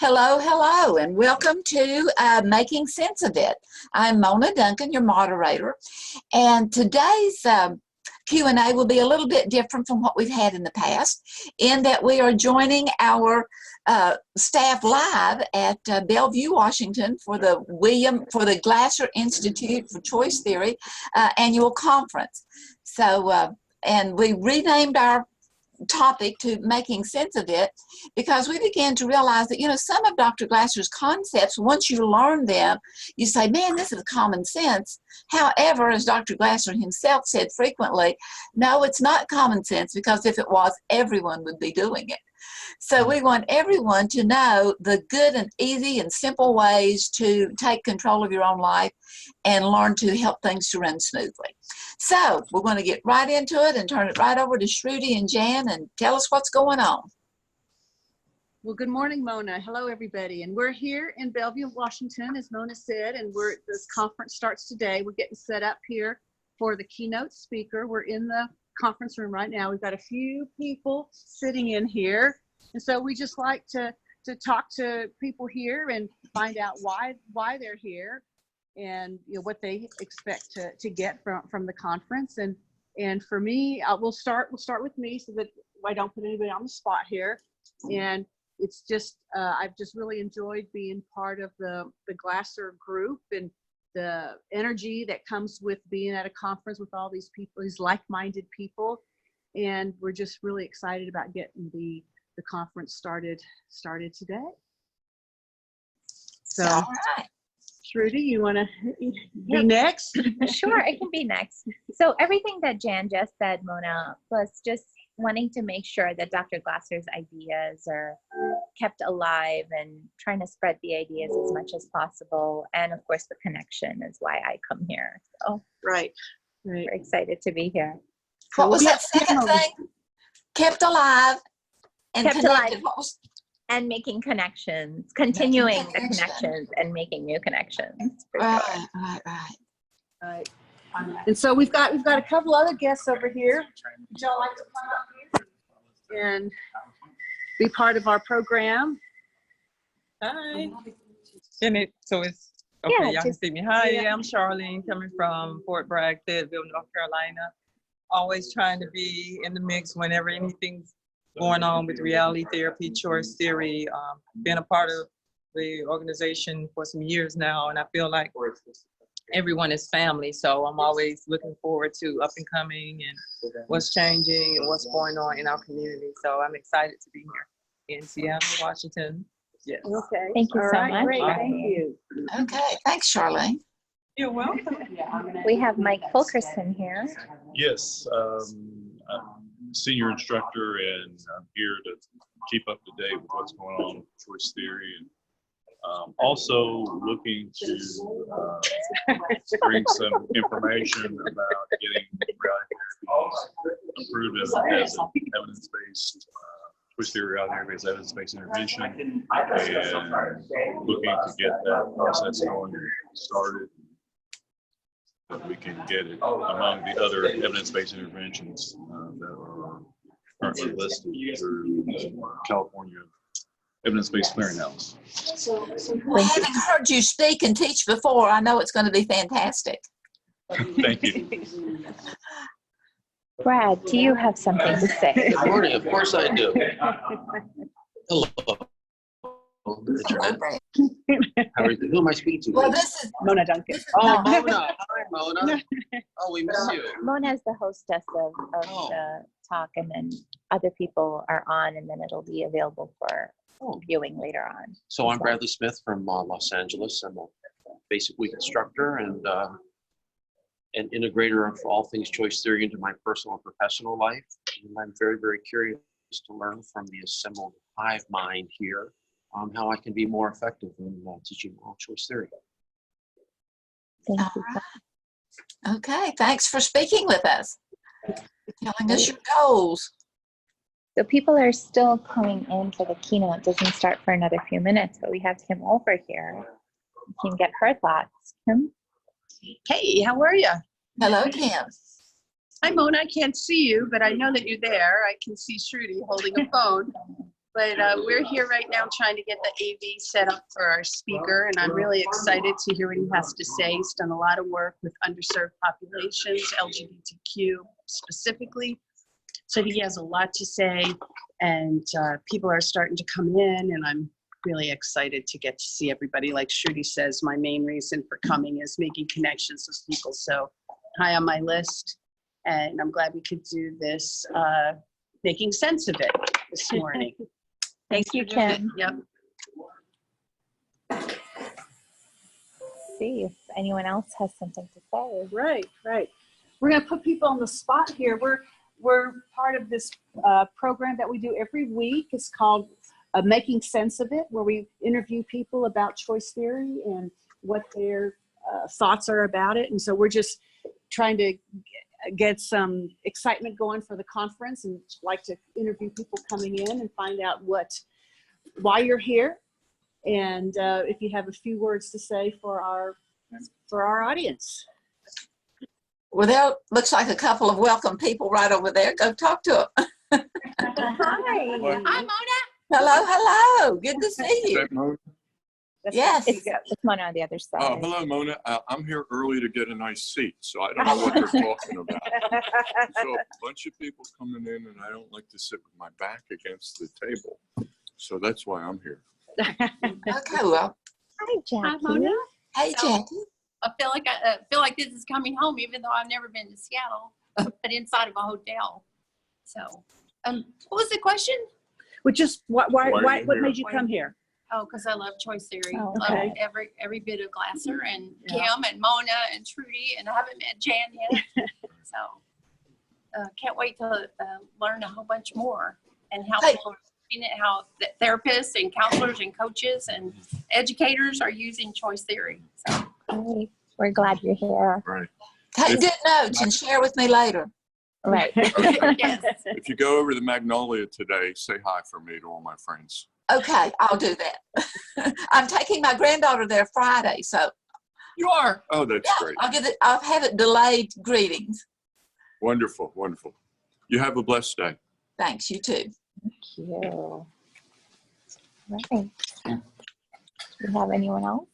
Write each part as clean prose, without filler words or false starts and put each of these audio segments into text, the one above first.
Hello, hello, and welcome to Making Sense of It. I'm Mona Duncan, your moderator, and today's Q&A will be a little bit different from what we've had in the past, in that we are joining our staff live at Bellevue, Washington for the Glasser Institute for Choice Theory annual conference. So, and we renamed our topic to Making Sense of It because we began to realize that, you know, some of Dr. Glasser's concepts, once you learn them, you say, man, this is common sense. However, as Dr. Glasser himself said frequently, no, it's not common sense, because if it was, everyone would be doing it. So we want everyone to know the good and easy and simple ways to take control of your own life and learn to help things to run smoothly. So we're going to get right into it and turn it right over to Shruti and Jan and tell us what's going on. Well, good morning, Mona. Hello, everybody. And we're here in Bellevue, Washington, as Mona said, and this conference starts today. We're getting set up here for the keynote speaker. We're in the conference room right now. We've got a few people sitting in here. And so we just like to talk to people here and find out why they're here, and you know what they expect to get from the conference. And for me, we'll start with me so that I don't put anybody on the spot here. And it's just I've just really enjoyed being part of the Glasser group and the energy that comes with being at a conference with all these people, these like-minded people. And we're just really excited about getting the conference started today. So, all right. Shruti, you want to be next? Sure, I can be next. So everything that Jan just said, Mona, plus just wanting to make sure that Dr. Glasser's ideas are kept alive and trying to spread the ideas as much as possible. And of course, the connection is why I come here. So right. We're excited to be here. What was that second thing? Kept alive. And kept alive and making connections, continuing the connections and making new connections. Right. And so we've got a couple other guests over here. Would y'all like to come up here and be part of our program? Hi. So it's okay. Yeah, y'all can see me. Hi, I'm Charlene, coming from Fort Bragg, Fayetteville, North Carolina. Always trying to be in the mix whenever anything's going on with reality therapy, choice theory. Been a part of the organization for some years now, and I feel like everyone is family. So I'm always looking forward to up and coming and what's changing and what's going on in our community. So I'm excited to be here in Seattle, Washington. Yes. Okay. Thank you so much. Great. Thank you. Okay. Thanks, Charlene. You're welcome. We have Mike Fulkerson here. Yes. I'm a senior instructor, and I'm here to keep up to date with what's going on with choice theory, and also looking to bring some information about getting reality therapy approved as evidence-based choice theory, reality therapy as evidence-based intervention, and looking to get that process going started, that we can get it among the other evidence-based interventions that are currently listed through California Evidence-Based Clearinghouse. Well, having heard you speak and teach before, I know it's going to be fantastic. Thank you. Brad, do you have something to say? Good morning. Of course I do. Hello. Hello, Brad. How are you? Who am I speaking to? Well, this is Mona Duncan. Oh, Mona. Hi, Mona. Oh, we miss you. Mona is the hostess of the talk, and then other people are on, and then it'll be available for viewing later on. So I'm Bradley Smith from Los Angeles. I'm a basic week instructor and an integrator of all things choice theory into my personal and professional life. And I'm very, very curious to learn from the assembled hive mind here how I can be more effective in teaching all choice theory. Thank you. right. Okay. Thanks for speaking with us, telling us your goals. So people are still coming in for the keynote. It doesn't start for another few minutes, but we have Kim over here. You can get her thoughts. Kim? Hey, how are you? Hello, Kim. Hi, Mona. I can't see you, but I know that you're there. I can see Shruti holding a phone. But we're here right now trying to get the AV set up for our speaker, and I'm really excited to hear what he has to say. He's done a lot of work with underserved populations, LGBTQ specifically. So he has a lot to say, and people are starting to come in, and I'm really excited to get to see everybody. Like Shruti says, my main reason for coming is making connections with people. So high on my list, and I'm glad we could do this, making sense of it this morning. Thank you, Kim. Yep. See if anyone else has something to say. Right. We're going to put people on the spot here. We're part of this program that we do every week. It's called Making Sense of It, where we interview people about choice theory and what their thoughts are about it. And so we're just trying to get some excitement going for the conference, and like to interview people coming in and find out why you're here, and if you have a few words to say for our audience. Well, there looks like a couple of welcome people right over there. Go talk to them. Hi. Hi, Mona. Hello. Good to see you. Yes. It's Mona on the other side. Oh, hello, Mona. I'm here early to get a nice seat, so I don't know what they're talking about. So a bunch of people coming in, and I don't like to sit with my back against the table. So that's why I'm here. Okay, well. Hi, Jackie. Hi, Mona. Hey, Jackie. I feel like this is coming home, even though I've never been to Seattle, but inside of a hotel. So, what was the question? Which is what are you made here? you come here? Oh, because I love choice theory. Oh, okay. Love every bit of Glasser and Yeah. Kim and Mona and Trudy, and I haven't met Jan yet. So, can't wait to learn a whole bunch more and how Hey. people are using it, how the therapists and counselors and coaches and educators are using choice theory. So. Great. We're glad you're here. Right. Take good notes and share with me later. Right. Yes. If you go over to Magnolia today, say hi for me to all my friends. Okay, I'll do that. I'm taking my granddaughter there Friday, so You are. Oh, that's yeah, great. I'll have it delayed greetings. Wonderful, wonderful. You have a blessed day. Thanks, you too. Thank you. Right. Do you have anyone else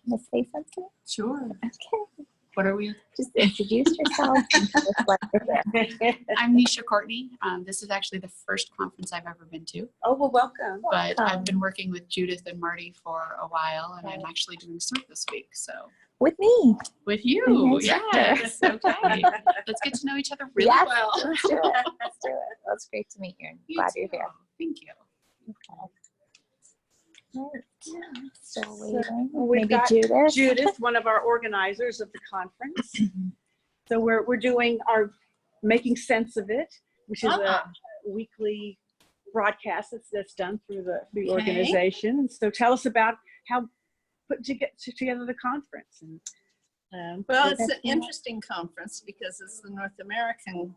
want to say something? Sure. Okay. What are we? Just introduce yourself. And tell us what you're here. I'm Nisha Courtney. This is actually the first conference I've ever been to, Oh, well, welcome. but Welcome. I've been working with Judith and Marty for a while, and I'm actually doing CERT this week. So With me. with you, Nice. yes. Okay. Let's get to know each other really Yes, well. Let's do it. Let's do it. Well, it's great to meet you. And You glad you're too. here. Thank you. Okay. Right. Still waiting. we've Maybe got Judith. Judith, one of our organizers of the conference. So we're doing our Making Sense of It, which is a weekly broadcast that's done through the Okay. organization. So tell us about how put together the conference. And Well, it's an interesting conference because it's the North American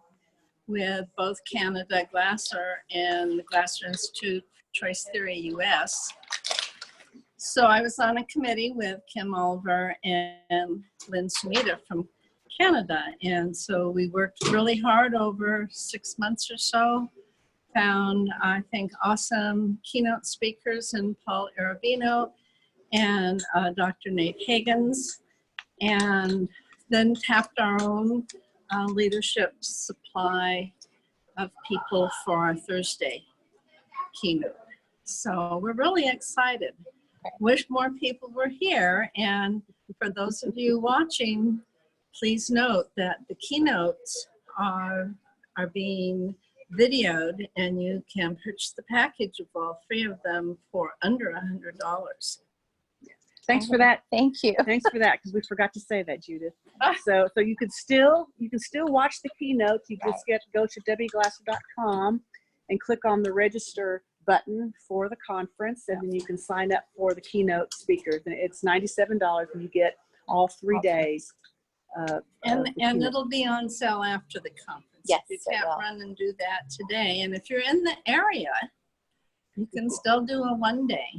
with both Canada Glasser and the Glasser Institute Choice Theory US. So I was on a committee with Kim Oliver and Lynn Sumida from Canada. And so we worked really hard over 6 months or so, found, I think, awesome keynote speakers in Paul Arabino and Dr. Nate Higgins, and then tapped our own leadership supply of people for our Thursday keynote. So we're really excited. Wish more people were here. And for those of you watching, please note that the keynotes are being videoed, and you can purchase the package of all 3 of them for under $100. thanks for that. Thank you. Thanks for that, because we forgot to say that, Judith. So you can still watch the keynotes. You just go to wglasser.com and click on the register button for the conference, and then you can sign up for the keynote speakers. And it's $97, and you get all 3 days. And it'll be on sale after the conference. Yes, You it can't will. run and do that today. And if you're in the area, you can still do a 1-day.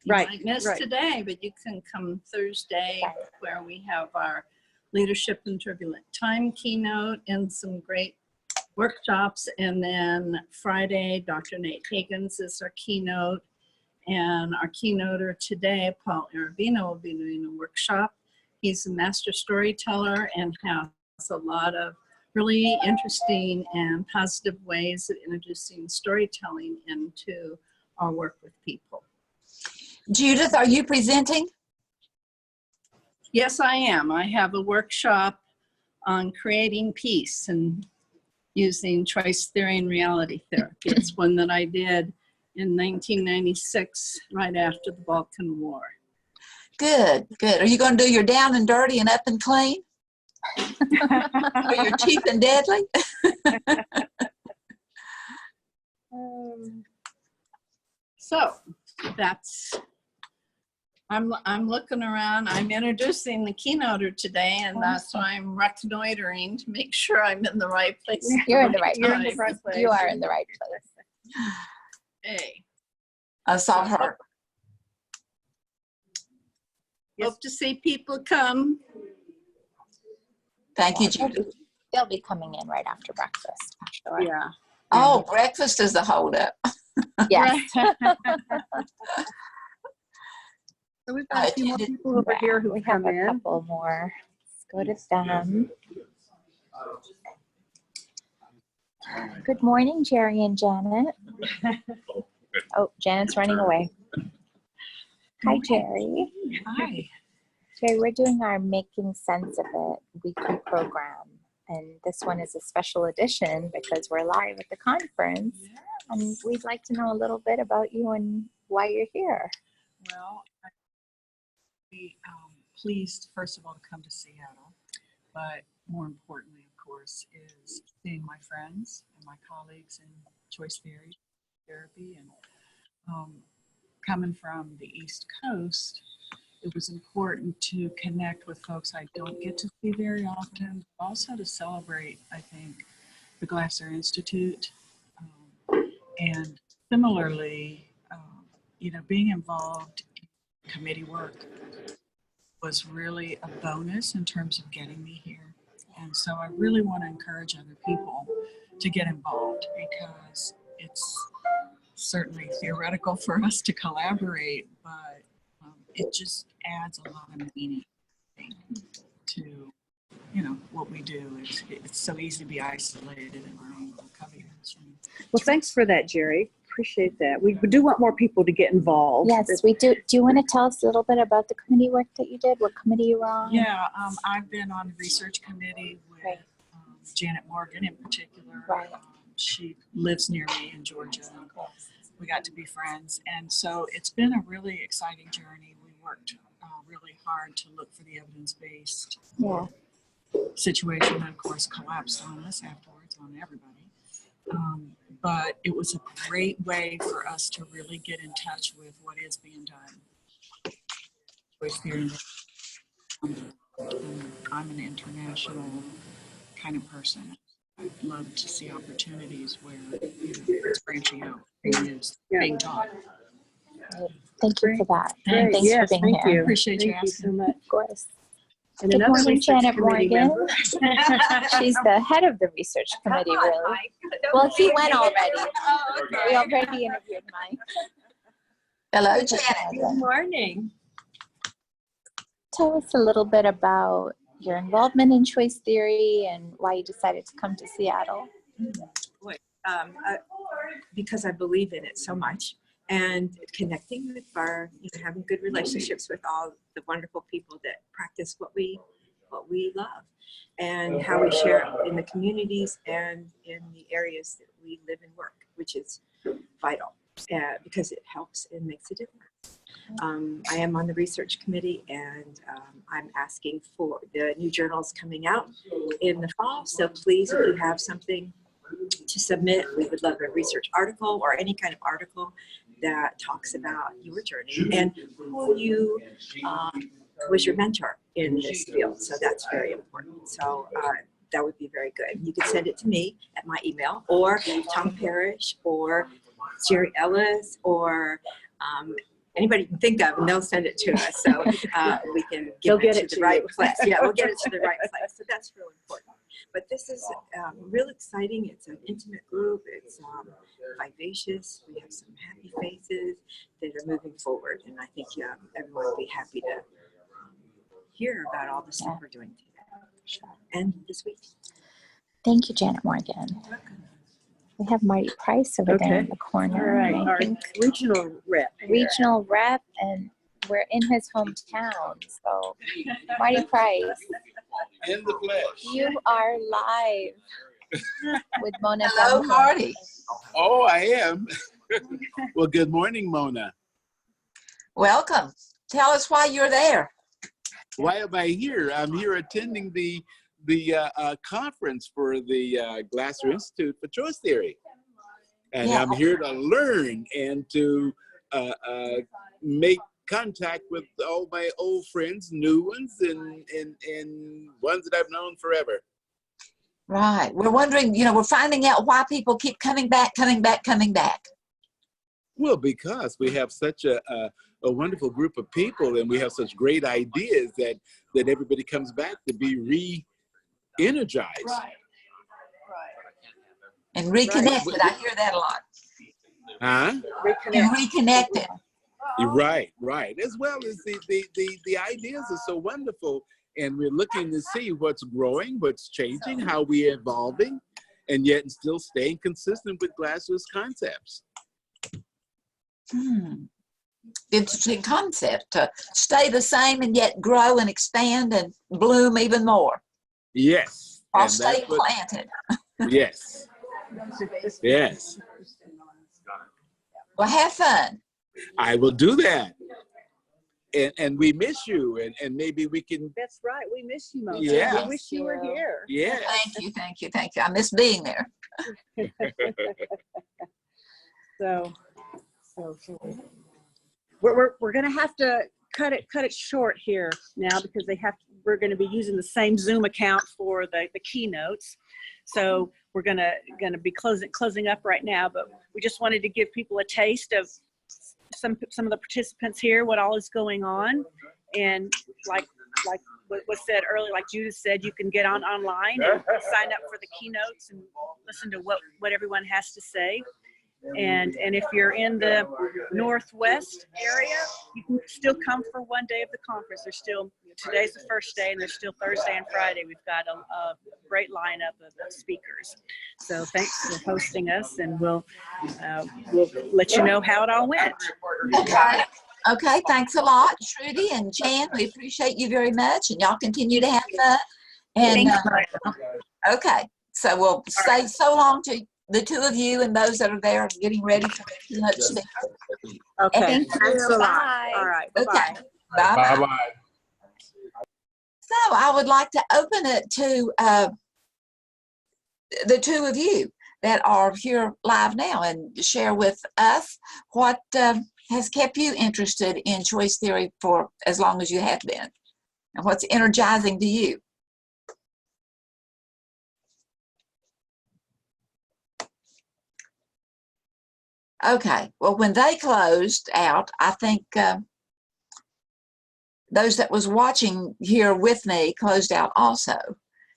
You Right, might miss right. today, but you can come Thursday Right. where we have our Leadership in Turbulent Time keynote and some great workshops. And then Friday, Dr. Nate Higgins is our keynote. And our keynoter today, Paul Arabino, will be doing a workshop. He's a master storyteller and has a lot of really interesting and positive ways of introducing storytelling into our work with people. Judith, are you presenting? Yes, I am. I have a workshop on creating peace and using choice theory and reality therapy. It's one that I did in 1996, right after the Balkan War. Good, good. Are you going to do your down and dirty and up and clean? Or your cheap and deadly? So that's, I'm looking around, I'm introducing the keynoter today, and that's why I'm reconnoitering to make sure I'm in the right place. You're in the right time. place. You are in the right place. Hey, I saw her. hope to see people come. Thank you, Judith. They'll be coming in right after breakfast. Sure. Yeah. Oh, breakfast is a holdup. Yes. So we've got a few more people over here who We come have a in. couple more. Let's go to them. Good morning, Jerry and Janet. Oh, Janet's running away. Hi, Jerry. Hi. Jerry, we're doing our Making Sense of It weekly program. And this one is a special edition because we're live at the conference. And we'd like to know a little bit about you and why you're here. Well, I'm really pleased, first of all, to come to Seattle. But more importantly, of course, is seeing my friends and my colleagues in choice theory, therapy, and coming from the East Coast, it was important to connect with folks I don't get to see very often, also to celebrate, I think, the Glasser Institute. And similarly, you know, being involved in committee work was really a bonus in terms of getting me here. And so I really want to encourage other people to get involved because it's certainly theoretical for us to collaborate, but it just adds a lot of meaning to, you know, what we do. It's so easy to be isolated in our own little cubbyholes. Well, thanks for that, Jerry. Appreciate that. We do want more people to get involved. Yes, we do. Do you want to tell us a little bit about the committee work that you did? What committee you were on? Yeah, I've been on the research committee with Right. Janet Morgan in particular. Right. She lives near me in Georgia. And we got to be friends. And so it's been a really exciting journey. We worked really hard to look for the evidence-based situation, and of course collapsed on us afterwards, on everybody. But it was a great way for us to really get in touch with what is being done. Choice theory. I'm an international kind of person. I'd love to see opportunities where, you know, it's branching out, being used, being taught. Thank you for that. Great. Thanks Yes, for being thank here. you. Appreciate you Thank you asking. so much. Of course. And Good another morning, research Janet committee Morgan. member. She's the head of the research committee, really. Well, he went already. We already interviewed Mike. Hello, Janet. Good morning. Tell us a little bit about your involvement in choice theory and why you decided to come to Seattle. Because I believe in it so much, and connecting with our, you know, having good relationships with all the wonderful people that practice what we love, and how we share it in the communities and in the areas that we live and work, which is vital because it helps and makes a difference. I am on the research committee, and I'm asking for the new journals coming out in the fall. So please, if you have something to submit, we would love a research article or any kind of article that talks about your journey and who you was your mentor in this field. So that's very important. So that would be very good. You can send it to me at my email, or Tom Parrish, or Jerry Ellis, or anybody can think of, and they'll send it to us, so we can They'll give get it to it the to right you. place. Yeah, we'll get it to the right place. So that's real important. But this is real exciting. It's an intimate group. It's vivacious. We have some happy faces that are moving forward, and I think everyone will be happy to hear about all the stuff we're doing today and this week. Thank you, Janet Morgan. We have Marty Price over there in the corner. All right, and I our think regional rep. regional rep, and we're in his hometown. So, Marty Price, In the flesh. you are live with Mona. Hello, Duncan. Marty. Oh, I am. Well, good morning, Mona. Welcome. Tell us why you're there. Why am I here? I'm here attending the conference for the Glasser Institute for Choice Theory. And Yeah. I'm here to learn and to make contact with all my old friends, new ones, and ones that I've known forever. Right. We're wondering, we're finding out why people keep coming back. Well, because we have such a wonderful group of people, and we have such great ideas that everybody comes back to be re-energized. Right. And reconnected. I hear that a lot. Huh? And reconnected. Right. As well as the ideas are so wonderful, and we're looking to see what's growing, what's changing, how we're evolving, and yet still staying consistent with Glasser's concepts. Interesting concept, to stay the same and yet grow and expand and bloom even more. Yes. While and that's staying planted. Yes. Yes. Well, have fun. I will do that. And we miss you, and maybe we can. That's right. We miss you, Mona. Yeah. We wish you were here. Yes. Thank you. I miss being there. So we're going to have to cut it short here now, because we're going to be using the same Zoom account for the keynotes. So we're going to be closing up right now, but we just wanted to give people a taste of some of the participants here, what all is going on. And like what was said earlier, like Judith said, you can get online and sign up for the keynotes and listen to what everyone has to say. And if you're in the Northwest area, you can still come for one day of the conference. Today's the first day, and there's still Thursday and Friday. We've got a great lineup of speakers. So thanks for hosting us, and we'll let you know how it all went. Okay, thanks a lot, Trudy and Jan. We appreciate you very much, and y'all continue to have fun. And okay, so we'll say so long to the two of you and those that are there getting ready for the keynote speaker. Okay, Thank thanks you. a lot. Bye. All right, Okay, bye-bye. bye-bye. So I would like to open it to the two of you that are here live now and share with us what has kept you interested in choice theory for as long as you have been, and what's energizing to you. Okay, well, when they closed out, I think those that was watching here with me closed out also,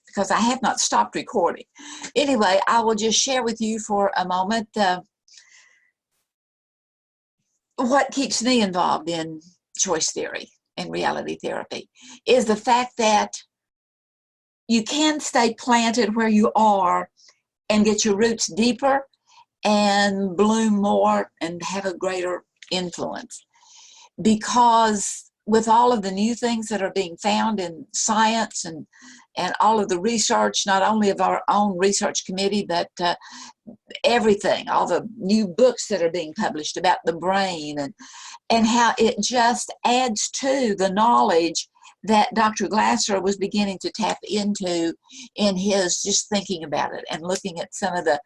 because I have not stopped recording. Anyway, I will just share with you for a moment what keeps me involved in choice theory and reality therapy is the fact that you can stay planted where you are and get your roots deeper and bloom more and have a greater influence. Because with all of the new things that are being found in science and all of the research, not only of our own research committee, but everything, all the new books that are being published about the brain and how it just adds to the knowledge that Dr. Glasser was beginning to tap into in his just thinking about it and looking at some of the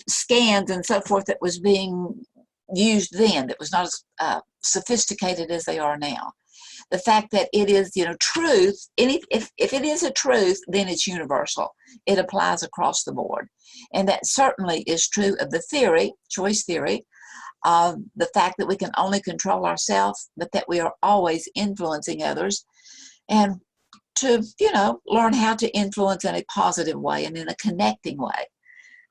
scans and so forth that was being used then, that was not as sophisticated as they are now. The fact that it is, truth, and if it is a truth, then it's universal. It applies across the board. And that certainly is true of the theory, choice theory, of the fact that we can only control ourselves, but that we are always influencing others, and to, you know, learn how to influence in a positive way and in a connecting way.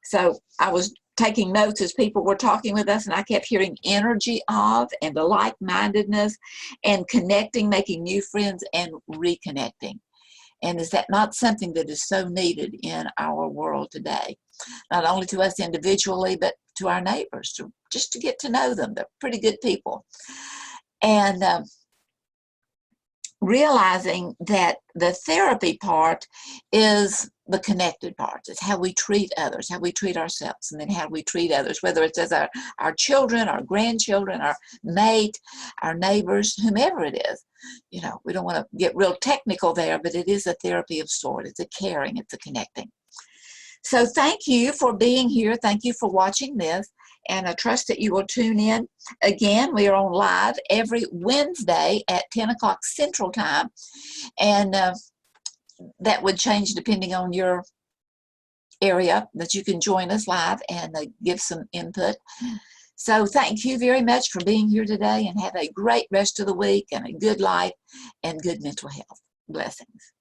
So I was taking notes as people were talking with us, and I kept hearing energy of and the like-mindedness and connecting, making new friends and reconnecting. And is that not something that is so needed in our world today? Not only to us individually, but to our neighbors, just to get to know them. They're pretty good people. And realizing that the therapy part is the connected part. It's how we treat others, how we treat ourselves, and then how we treat others, whether it's as our children, our grandchildren, our mate, our neighbors, whomever it is. You know, we don't want to get real technical there, but it is a therapy of sort. It's a caring, it's a connecting. So thank you for being here. Thank you for watching this. And I trust that you will tune in. Again, we are on live every Wednesday at 10 o'clock Central Time. And that would change depending on your area, that you can join us live and give some input. So thank you very much for being here today, and have a great rest of the week and a good life and good mental health. Blessings.